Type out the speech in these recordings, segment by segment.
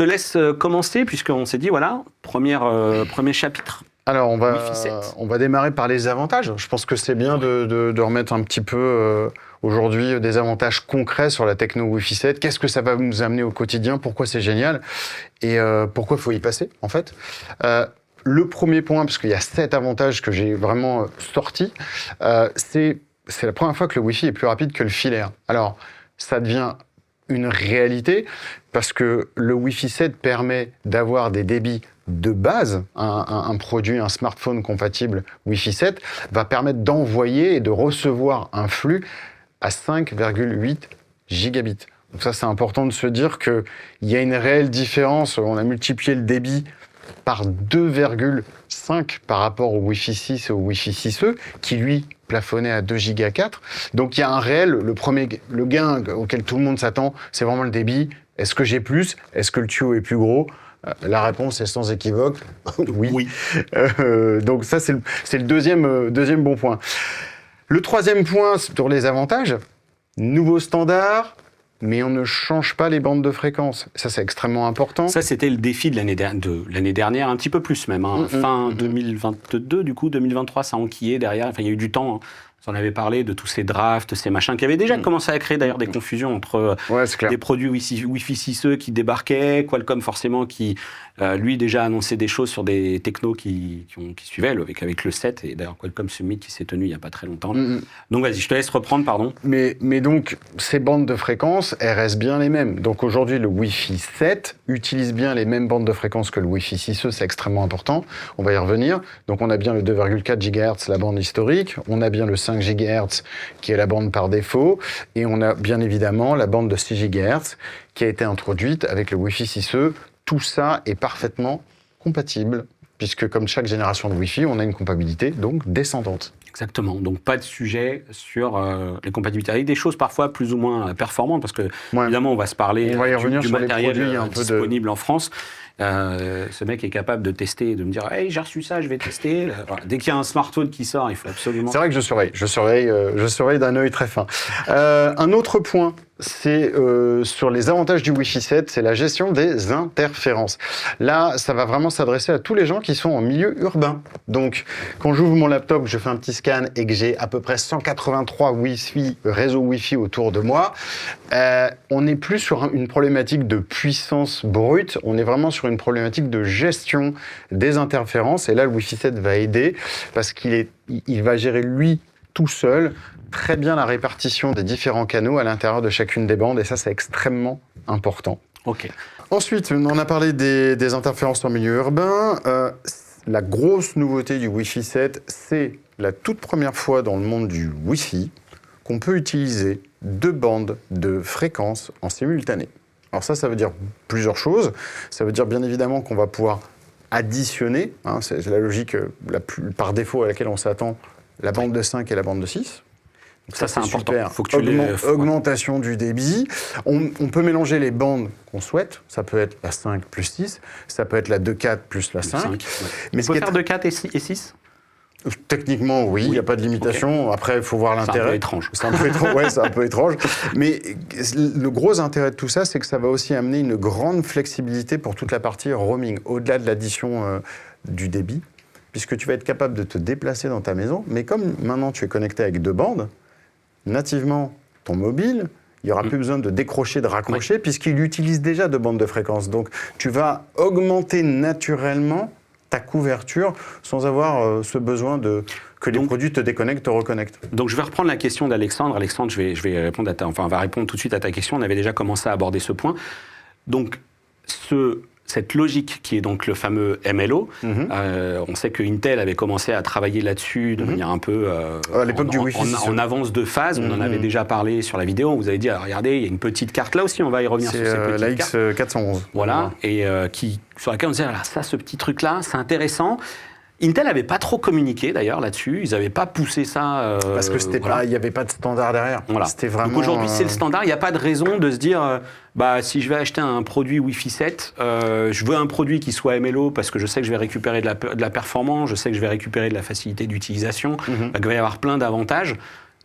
te laisse commencer, puisqu'on s'est dit, voilà, premier chapitre. Alors, on va démarrer par les avantages. Je pense que c'est bien de remettre un petit peu aujourd'hui des avantages concrets sur la techno Wi-Fi 7. Qu'est-ce que ça va nous amener au quotidien? Pourquoi c'est génial? Et pourquoi il faut y passer, en fait? Le premier point, parce qu'il y a 7 avantages que j'ai vraiment sortis, c'est la première fois que le Wi-Fi est plus rapide que le filaire. Alors, ça devient une réalité parce que le Wi-Fi 7 permet d'avoir des débits de base. Un produit, un smartphone compatible Wi-Fi 7 va permettre d'envoyer et de recevoir un flux à 5,8 gigabits. Donc ça, c'est important de se dire qu'il y a une réelle différence. On a multiplié le débit par 2,5 par rapport au Wi-Fi 6 et au Wi-Fi 6E, qui lui plafonnait à 2 Go 4. Donc il y a un réel, le gain auquel tout le monde s'attend, c'est vraiment le débit. Est-ce que j'ai plus? Est-ce que le tuyau est plus gros? La réponse est sans équivoque, oui. Donc ça, c'est le deuxième bon point. Le troisième point sur les avantages, nouveau standard, mais on ne change pas les bandes de fréquence. Ça, c'est extrêmement important. Ça, c'était le défi de l'année dernière, un petit peu plus même. Fin 2022, du coup, 2023, ça a enquillé derrière. Enfin, il y a eu du temps. On avait parlé de tous ces drafts, ces machins, qui avaient déjà commencé à créer d'ailleurs des confusions entre des produits Wi-Fi 6E qui débarquaient, Qualcomm forcément qui, lui, déjà annonçait des choses sur des technos qui suivaient, avec le 7, et d'ailleurs Qualcomm Summit qui s'est tenu il n'y a pas très longtemps. Donc vas-y, je te laisse reprendre, pardon. Mais donc, ces bandes de fréquences, elles restent bien les mêmes. Donc aujourd'hui, le Wi-Fi 7 utilise bien les mêmes bandes de fréquences que le Wi-Fi 6E, c'est extrêmement important, on va y revenir. Donc on a bien le 2,4 GHz, la bande historique, on a bien le 5 GHz qui est la bande par défaut, et on a bien évidemment la bande de 6 GHz qui a été introduite avec le Wi-Fi 6E. Tout ça est parfaitement compatible, puisque comme chaque génération de Wi-Fi, on a une compatibilité donc descendante. Exactement, donc pas de sujet sur les compatibilités, avec des choses parfois plus ou moins performantes, parce que évidemment on va se parler du matériel disponible en France. Ce mec est capable de tester, de me dire hey, j'ai reçu ça, je vais tester. Voilà. Dès qu'il y a un smartphone qui sort, il faut absolument... C'est vrai que je surveille d'un œil très fin. Un autre point, c'est sur les avantages du Wi-Fi 7, c'est la gestion des interférences. Là, ça va vraiment s'adresser à tous les gens qui sont en milieu urbain. Donc, quand j'ouvre mon laptop, je fais un petit scan et que j'ai à peu près 183 réseaux Wi-Fi autour de moi, on n'est plus sur une problématique de puissance brute, on est vraiment sur une problématique de gestion des interférences. Et là, le Wi-Fi 7 va aider parce qu'il va gérer lui tout seul très bien la répartition des différents canaux à l'intérieur de chacune des bandes. Et ça, c'est extrêmement important. Ok. Ensuite, on a parlé des interférences en milieu urbain. La grosse nouveauté du Wi-Fi 7, c'est la toute première fois dans le monde du Wi-Fi qu'on peut utiliser 2 bandes de fréquences en simultané. Alors ça veut dire plusieurs choses. Ça veut dire bien évidemment qu'on va pouvoir additionner, c'est la logique par défaut à laquelle on s'attend, la bande de 5 et la bande de 6. Donc ça c'est important. Super. Faut que tu augmentation du débit. On peut mélanger les bandes qu'on souhaite. Ça peut être la 5 plus 6, ça peut être la 2,4 plus la 5. Mais on peut faire 2,4 et 6 ? Techniquement, oui, il n'y a pas de limitation. Okay. Après, il faut voir l'intérêt. C'est un peu étrange. C'est un peu étrange. Mais le gros intérêt de tout ça, c'est que ça va aussi amener une grande flexibilité pour toute la partie roaming, au-delà de l'addition du débit, puisque tu vas être capable de te déplacer dans ta maison. Mais comme maintenant tu es connecté avec 2 bandes, nativement, ton mobile, il n'y aura plus besoin de décrocher, de raccrocher, puisqu'il utilise déjà 2 bandes de fréquences. Donc, tu vas augmenter naturellement ta couverture sans avoir ce besoin que les produits te déconnectent, te reconnectent. Donc je vais reprendre la question d'Alexandre. Alexandre, je vais répondre on va répondre tout de suite à ta question. On avait déjà commencé à aborder ce point. Donc cette logique qui est donc le fameux MLO, on sait que Intel avait commencé à travailler là-dessus de manière un peu à l'époque du Wi-Fi en avance de phase. On en avait déjà parlé sur la vidéo. On vous avait dit, alors, regardez, il y a une petite carte là aussi. On va y revenir sur cette petite carte. C'est la X411. Voilà, et sur laquelle on disait, alors ça, ce petit truc-là, c'est intéressant. Intel n'avait pas trop communiqué d'ailleurs là-dessus, ils n'avaient pas poussé ça. Parce que il n'y avait pas de standard derrière. Voilà. C'était vraiment. Donc aujourd'hui c'est le standard, il n'y a pas de raison de se dire si je vais acheter un produit Wi-Fi 7, je veux un produit qui soit MLO parce que je sais que je vais récupérer de la performance, je sais que je vais récupérer de la facilité d'utilisation, il va y avoir plein d'avantages.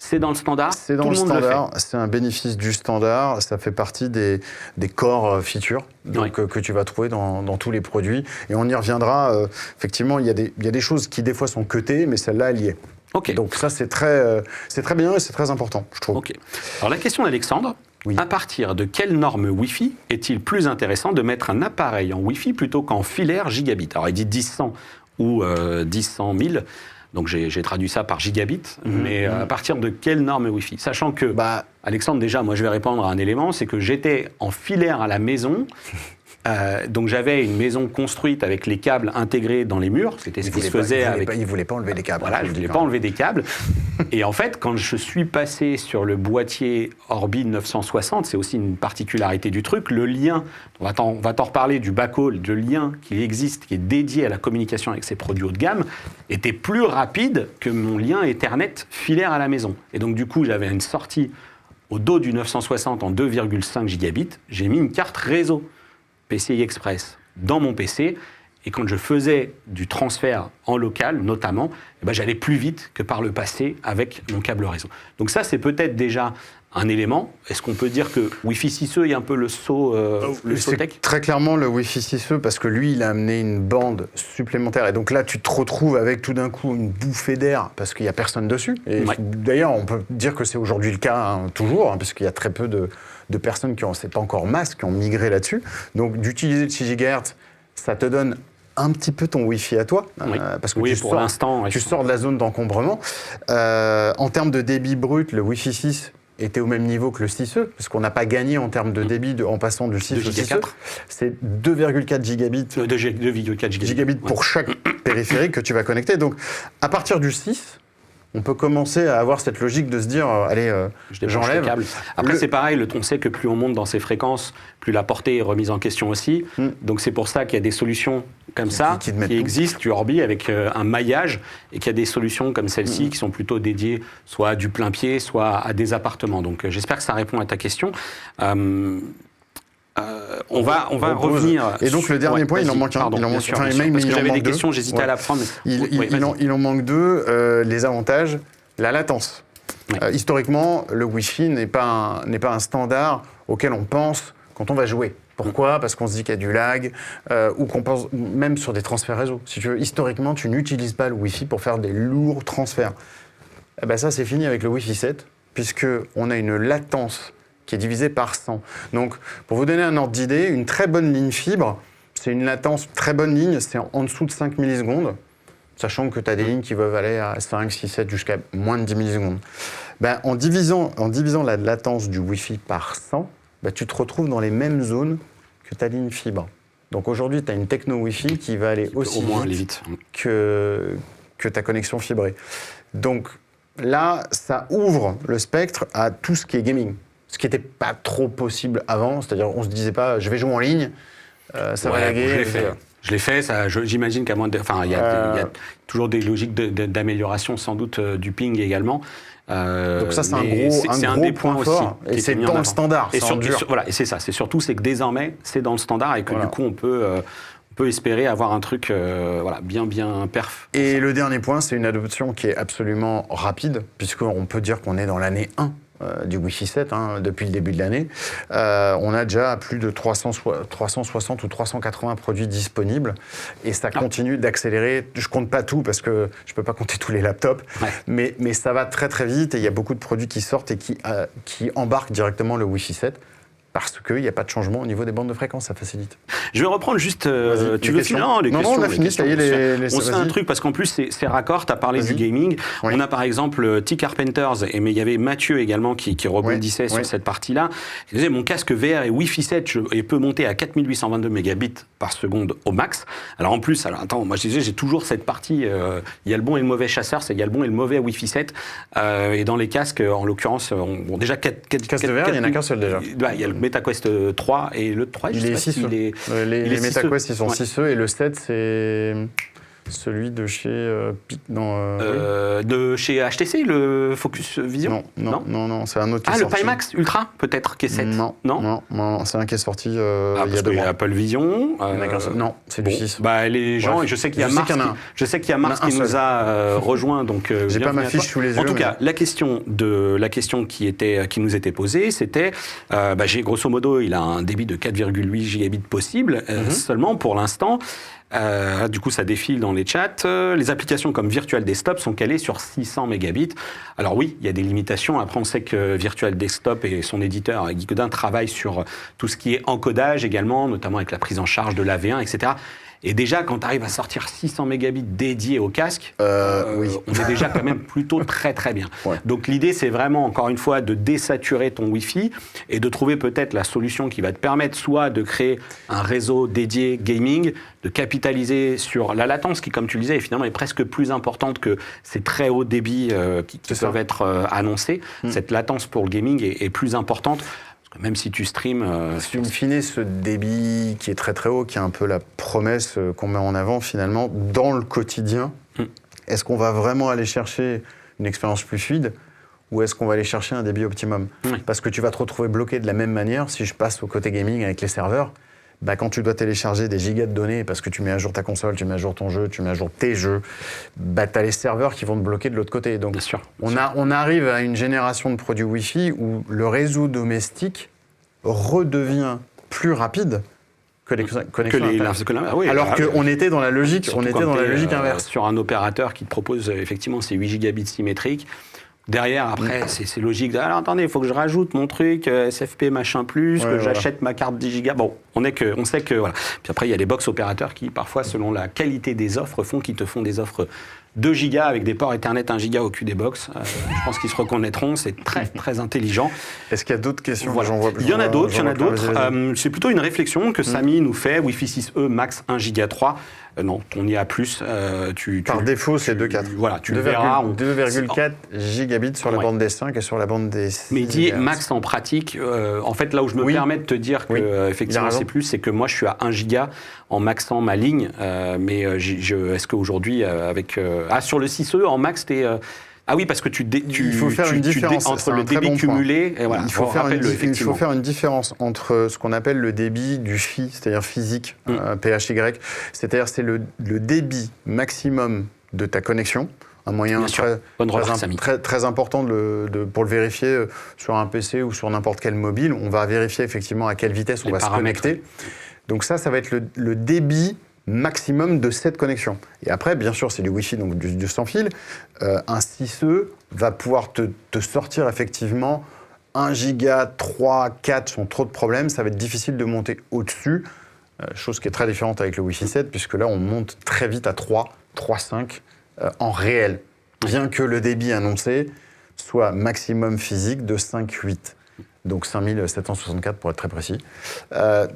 C'est dans le standard. C'est dans le standard, c'est un bénéfice du standard, ça fait partie des core features que tu vas trouver dans tous les produits. Et on y reviendra, effectivement, il y a des choses qui des fois sont cutées, mais celle-là, elle y est. Okay. Donc ça, c'est très bien et c'est très important, je trouve. Okay. Alors la question d'Alexandre, à partir de quelle norme Wi-Fi est-il plus intéressant de mettre un appareil en Wi-Fi plutôt qu'en filaire gigabit? Alors il dit 10-100 ou 10-100-1000. Donc j'ai traduit ça par gigabit, mais à partir de quelle norme Wi-Fi? Sachant que, Alexandre, déjà, moi je vais répondre à un élément, c'est que j'étais en filaire à la maison, donc j'avais une maison construite avec les câbles intégrés dans les murs, c'était ce qui se faisait avec... Il ne voulait pas enlever les câbles. Voilà, je ne voulais pas enlever des câbles. Et en fait, quand je suis passé sur le boîtier Orbi 960, c'est aussi une particularité du truc, le lien, on va t'en reparler du backhaul, le lien qui existe, qui est dédié à la communication avec ces produits haut de gamme, était plus rapide que mon lien Ethernet filaire à la maison. Et donc du coup, j'avais une sortie au dos du 960 en 2,5 gigabits, j'ai mis une carte réseau PCI Express dans mon PC, et quand je faisais du transfert en local, notamment, j'allais plus vite que par le passé avec mon câble réseau. Donc ça, c'est peut-être déjà un élément. Est-ce qu'on peut dire que Wi-Fi 6E est un peu le saut tech? Très clairement le Wi-Fi 6E, parce que lui, il a amené une bande supplémentaire. Et donc là, tu te retrouves avec tout d'un coup une bouffée d'air, parce qu'il n'y a personne dessus. Et d'ailleurs, on peut dire que c'est aujourd'hui le cas, toujours, parce qu'il y a très peu de personnes qui ont, c'est pas encore masse, qui ont migré là-dessus. Donc d'utiliser le 6 GHz, ça te donne un petit peu ton Wi-Fi à toi, parce que tu sors de la zone d'encombrement. En termes de débit brut, le Wi-Fi 6 était au même niveau que le 6E, parce qu'on n'a pas gagné en termes de débit en passant du 6 au 6E. C'est 2,4 gigabits, 2,4 gigabits pour chaque périphérique que tu vas connecter. Donc, à partir du 6, on peut commencer à avoir cette logique de se dire, allez, j'enlève. Après, c'est pareil, on sait que plus on monte dans ces fréquences, plus la portée est remise en question aussi. Donc c'est pour ça qu'il y a des solutions comme ça qui existent, du Orbi, avec un maillage, et qu'il y a des solutions comme celle-ci qui sont plutôt dédiées soit à du plein pied, soit à des appartements. Donc j'espère que ça répond à ta question. On va revenir. Et donc le dernier point, il en manque un. Parce que j'avais des questions, j'hésitais à la prendre. Il en manque deux, les avantages, la latence. Historiquement, le Wi-Fi n'est pas un standard auquel on pense quand on va jouer. Pourquoi ? Parce qu'on se dit qu'il y a du lag, ou qu'on pense même sur des transferts réseau. Si tu veux, historiquement, tu n'utilises pas le Wi-Fi pour faire des lourds transferts. Ça, c'est fini avec le Wi-Fi 7, puisqu'on a une latence qui est divisée par 100. Donc, pour vous donner un ordre d'idée, une très bonne ligne fibre, c'est une latence très bonne ligne, c'est en dessous de 5 millisecondes, sachant que tu as des lignes qui peuvent aller à 5, 6, 7, jusqu'à moins de 10 millisecondes. En divisant la latence du Wi-Fi par 100, tu te retrouves dans les mêmes zones que ta ligne fibre. Donc aujourd'hui, tu as une techno Wi-Fi qui va aller aussi vite que ta connexion fibrée. Donc là, ça ouvre le spectre à tout ce qui est gaming. Ce qui n'était pas trop possible avant, c'est-à-dire on se disait pas je vais jouer en ligne, ça va laguer. Je l'ai fait, j'imagine qu'à moins de... Enfin, il y a toujours des logiques d'amélioration sans doute du ping également. Donc ça, c'est un gros point fort, aussi, et c'est dans le standard. Et c'est ça, c'est que désormais, c'est dans le standard, et que du coup, on peut espérer avoir un truc bien perf. Et le dernier point, c'est une adoption qui est absolument rapide, puisqu'on peut dire qu'on est dans l'année 1 du Wi-Fi 7, depuis le début de l'année. On a déjà plus de 360 ou 380 produits disponibles, et ça continue d'accélérer. Je ne compte pas tout, parce que je ne peux pas compter tous les laptops, mais ça va très très vite, et il y a beaucoup de produits qui sortent et qui embarquent directement le Wi-Fi 7. Parce qu'il n'y a pas de changement au niveau des bandes de fréquence, ça facilite. Je vais reprendre juste... tu veux finir? Non, on a fini, ça y est. On se fait un truc, parce qu'en plus, c'est raccord, tu as parlé du gaming. Oui. On a par exemple T Carpenters, mais il y avait Mathieu également qui rebondissait sur cette partie-là. Il disait, mon casque VR est Wi-Fi 7, il peut monter à 4822 mégabits par seconde au max. Alors en plus, attends, moi je disais, j'ai toujours cette partie, il y a le bon et le mauvais chasseur, il y a le bon et le mauvais Wi-Fi 7. Et dans les casques, en l'occurrence, déjà 4 casques de VR, il n'y en a qu'un seul déjà. Il y a le MetaQuest 3 et le 3, les MetaQuest, ils sont 6E, et le 7, Celui de chez de chez HTC, le Focus Vision. Non, c'est un autre qui est sorti. sorti. Le Pimax Ultra, peut-être, qui est 7. Non, c'est un qui est sorti il y a 2 mois. Apple Vision. Non, c'est du 6. Les gens, et je sais qu'il y a Mars qui nous a rejoint, donc j'ai pas ma fiche sous les yeux. En tout cas, la question qui nous était posée, c'était, j'ai grosso modo, il a un débit de 4,8 gigabits possible, seulement pour l'instant. Du coup, ça défile dans les chats. Les applications comme Virtual Desktop sont calées sur 600 mégabits. Alors oui, il y a des limitations. Après, on sait que Virtual Desktop et son éditeur Geekodin travaillent sur tout ce qui est encodage également, notamment avec la prise en charge de l'AV1, etc. Et déjà, quand tu arrives à sortir 600 mégabits dédiés au casque, on est déjà quand même plutôt très très bien. Ouais. Donc l'idée, c'est vraiment, encore une fois, de désaturer ton Wi-Fi et de trouver peut-être la solution qui va te permettre soit de créer un réseau dédié gaming, de capitaliser sur la latence qui, comme tu le disais, finalement est presque plus importante que ces très hauts débits qui peuvent être annoncés. Cette latence pour le gaming est plus importante. Même si tu streams... In fine, ce débit qui est très très haut, qui est un peu la promesse qu'on met en avant finalement dans le quotidien, est-ce qu'on va vraiment aller chercher une expérience plus fluide ou est-ce qu'on va aller chercher un débit optimum ? Parce que tu vas te retrouver bloqué de la même manière si je passe au côté gaming avec les serveurs. Quand tu dois télécharger des gigas de données parce que tu mets à jour ta console, tu mets à jour ton jeu, tu mets à jour tes jeux, tu as les serveurs qui vont te bloquer de l'autre côté. Donc, bien sûr. On arrive à une génération de produits Wi-Fi où le réseau domestique redevient plus rapide que les connexions alors qu'on était dans la logique, inverse. Sur un opérateur qui te propose effectivement ces 8 gigabits symétriques. Derrière, après, c'est logique. Alors, attendez, il faut que je rajoute mon truc, SFP machin plus, que j'achète ma carte 10 gigas. Bon, on sait que, voilà. Puis après, il y a les box opérateurs qui, parfois, selon la qualité des offres, qui te font des offres 2 gigas avec des ports Ethernet 1 giga au cul des box. Je pense qu'ils se reconnaîtront, c'est très, très intelligent. Est-ce qu'il y a d'autres questions ? Il y en a d'autres. C'est plutôt une réflexion que Samy nous fait. Wi-Fi 6E, max 1 giga 3. Non, on y a plus. Par défaut, c'est 2,4. Voilà, tu le verras. 2,4 gigabits sur la bande des 5 et sur la bande des 6. Mais il dit max en pratique. En fait, là où je me permets de te dire que effectivement c'est plus, c'est que moi je suis à 1 giga en maxant ma ligne. Mais est-ce qu'aujourd'hui, avec. Sur le 6E, en max, t'es. Ah oui, parce que il faut faire une différence entre le débit cumulé. Et voilà, il faut faire une différence entre ce qu'on appelle le débit du FI, c'est-à-dire physique, PHY, c'est-à-dire c'est le débit maximum de ta connexion. Un moyen très important pour le vérifier sur un PC ou sur n'importe quel mobile. On va vérifier effectivement à quelle vitesse on va se connecter. Donc ça va être le débit maximum de cette connexion. Et après, bien sûr, c'est du Wi-Fi, donc du sans fil. Un 6E va pouvoir te sortir effectivement 1 giga, 3, 4 sont trop de problèmes. Ça va être difficile de monter au-dessus. Chose qui est très différente avec le Wi-Fi 7, puisque là, on monte très vite à 3, 3,5 en réel. Bien que le débit annoncé soit maximum physique de 5,8. Donc 5764 pour être très précis.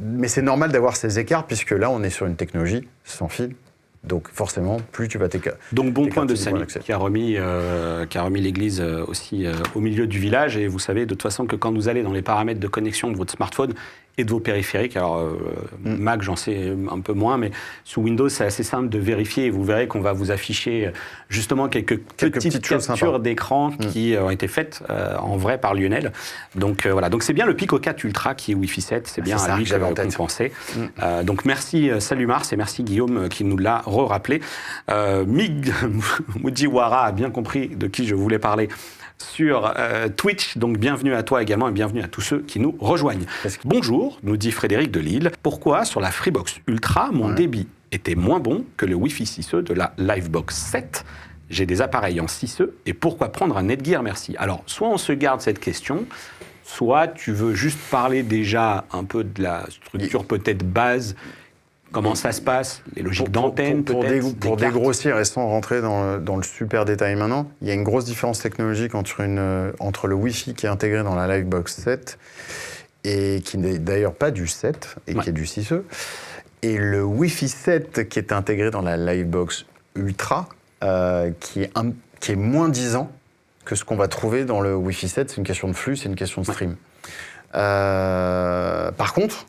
Mais c'est normal d'avoir ces écarts, puisque là, on est sur une technologie sans fil. Donc forcément, plus tu vas t'écarter. Donc bon point de Samy, qui a remis l'église aussi au milieu du village. Et vous savez de toute façon que quand vous allez dans les paramètres de connexion de votre smartphone et de vos périphériques, alors Mac j'en sais un peu moins, mais sous Windows c'est assez simple de vérifier et vous verrez qu'on va vous afficher justement quelques petites captures d'écran qui ont été faites en vrai par Lionel. Donc voilà, donc c'est bien le Pico 4 Ultra qui est Wi-Fi 7, c'est bien à lui qu'on pensait. Donc merci, salut Mars et merci Guillaume qui nous l'a rappelé. Mig Mujiwara a bien compris de qui je voulais parler sur Twitch, donc bienvenue à toi également et bienvenue à tous ceux qui nous rejoignent. Bonjour, nous dit Frédéric de Lille. Pourquoi sur la Freebox Ultra, mon débit était moins bon que le Wi-Fi 6E de la Livebox 7 ? J'ai des appareils en 6E et pourquoi prendre un Netgear ? Merci. Alors, soit on se garde cette question, soit tu veux juste parler déjà un peu de la structure peut-être base. Comment ça se passe, les logiques d'antenne peut-être. Pour dégrossir et sans rentrer dans le super détail maintenant, il y a une grosse différence technologique entre le Wi-Fi qui est intégré dans la Livebox 7 et qui n'est d'ailleurs pas du 7 et qui est du 6E, et le Wi-Fi 7 qui est intégré dans la Livebox Ultra qui est moins disant que ce qu'on va trouver dans le Wi-Fi 7. C'est une question de flux, c'est une question de stream. Par contre,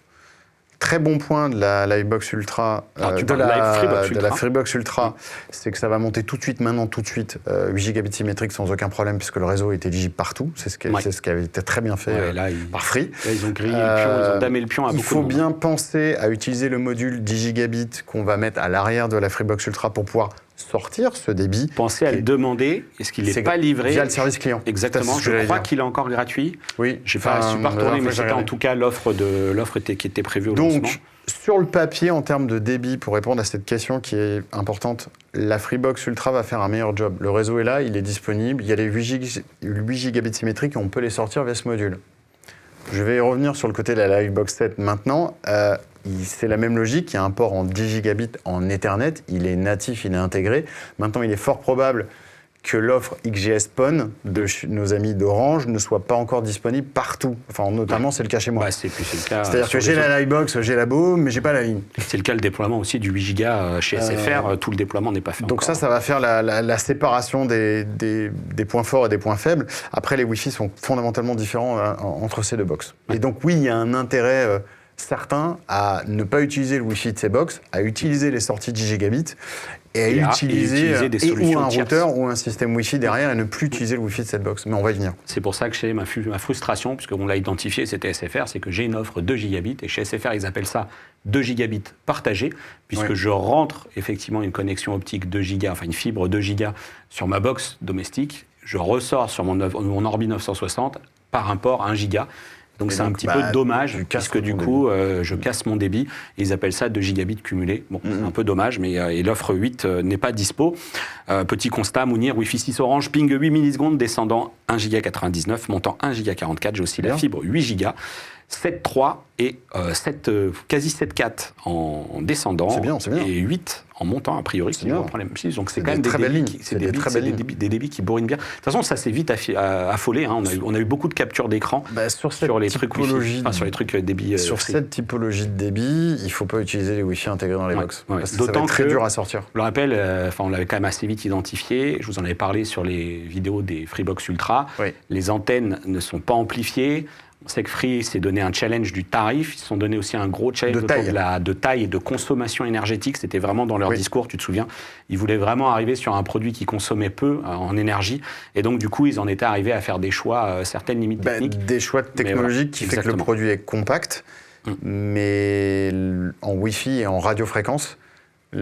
très bon point de la Livebox Ultra, de la Freebox Ultra, c'est que ça va monter tout de suite, maintenant, tout de suite, 8 gigabits symétriques sans aucun problème, puisque le réseau est éligible partout. C'est ce qui avait été très bien fait par Free. Là, ils ont grillé le pion, ils ont damé le pion à beaucoup de monde. Il faut bien penser à utiliser le module 10 gigabits qu'on va mettre à l'arrière de la Freebox Ultra pour pouvoir sortir ce débit. Pensez à le demander, est-ce qu'il n'est pas livré via le service client. Exactement, je crois qu'il est encore gratuit. Oui. Je ne suis pas retourné, mais c'était en tout cas l'offre qui était prévue au lancement. Donc, sur le papier, en termes de débit, pour répondre à cette question qui est importante, la Freebox Ultra va faire un meilleur job. Le réseau est là, il est disponible, il y a les 8 gigabits symétriques et on peut les sortir via ce module. Je vais revenir sur le côté de la Livebox 7 maintenant. C'est la même logique, il y a un port en 10 gigabits en Ethernet, il est natif, il est intégré. Maintenant, il est fort probable que l'offre XGS PON de nos amis d'Orange ne soit pas encore disponible partout. Enfin, notamment, c'est le cas chez moi. C'est le cas. C'est-à-dire que j'ai la Livebox, j'ai la Beau, mais j'ai pas la ligne. C'est le cas le déploiement aussi du 8 Go chez SFR. Tout le déploiement n'est pas fait donc encore. ça va faire la séparation des points forts et des points faibles. Après, les Wi-Fi sont fondamentalement différents entre ces deux box. Et donc, oui, il y a un intérêt certain à ne pas utiliser le Wi-Fi de ces box, à utiliser les sorties 10 gigabits et à utiliser des solutions ou un tierces. routeur ou un système Wi-Fi derrière et ne plus utiliser le Wi-Fi de cette box. Mais on va y venir. C'est pour ça que chez ma frustration, puisqu'on l'a identifié, c'était SFR, c'est que j'ai une offre 2 gigabits et chez SFR, ils appellent ça 2 gigabits partagés, puisque je rentre effectivement une connexion optique 2 gigas, enfin une fibre 2 gigas sur ma box domestique, je ressors sur mon Orbi 960 par un port 1 giga. Donc c'est un petit peu dommage, puisque du coup, je casse mon débit. Et ils appellent ça 2 gigabits cumulés. Bon, c'est un peu dommage, mais et l'offre 8 n'est pas dispo. Petit constat, Mounir, Wi-Fi 6 Orange, ping 8 millisecondes, descendant 1 giga 99, montant 1 giga 44. J'ai aussi la fibre 8 gigas, 7.3 et quasi 7.4 en descendant. C'est bien. Et 8 en montant, a priori, c'est un problème. Donc c'est quand même des débits qui bourrinent bien. De toute façon, ça s'est vite affolé. Hein. On a eu beaucoup de captures d'écran sur les trucs Wi-Fi, sur les trucs débit. Sur cette typologie de débit, il ne faut pas utiliser les Wi-Fi intégrés dans les box. Parce que d'autant très dur à sortir. Je le rappelle, on l'avait quand même assez vite identifié. Je vous en avais parlé sur les vidéos des Freebox Ultra. Les antennes ne sont pas amplifiées. On sait que Free s'est donné un challenge du tarif. Ils se sont donné aussi un gros challenge de taille et de consommation énergétique. C'était vraiment dans leur discours, tu te souviens. Ils voulaient vraiment arriver sur un produit qui consommait peu en énergie. Et donc, du coup, ils en étaient arrivés à faire des choix, certaines limites techniques. Des choix technologiques qui fait que le produit est compact. Mais en Wi-Fi et en radiofréquence,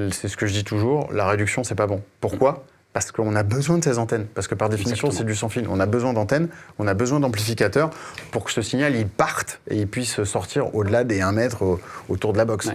c'est ce que je dis toujours, la réduction, c'est pas bon. Pourquoi ? Parce qu'on a besoin de ces antennes. Parce que par définition, c'est du sans fil. On a besoin d'antennes, on a besoin d'amplificateurs pour que ce signal il parte et il puisse sortir au-delà des 1 mètre autour de la box.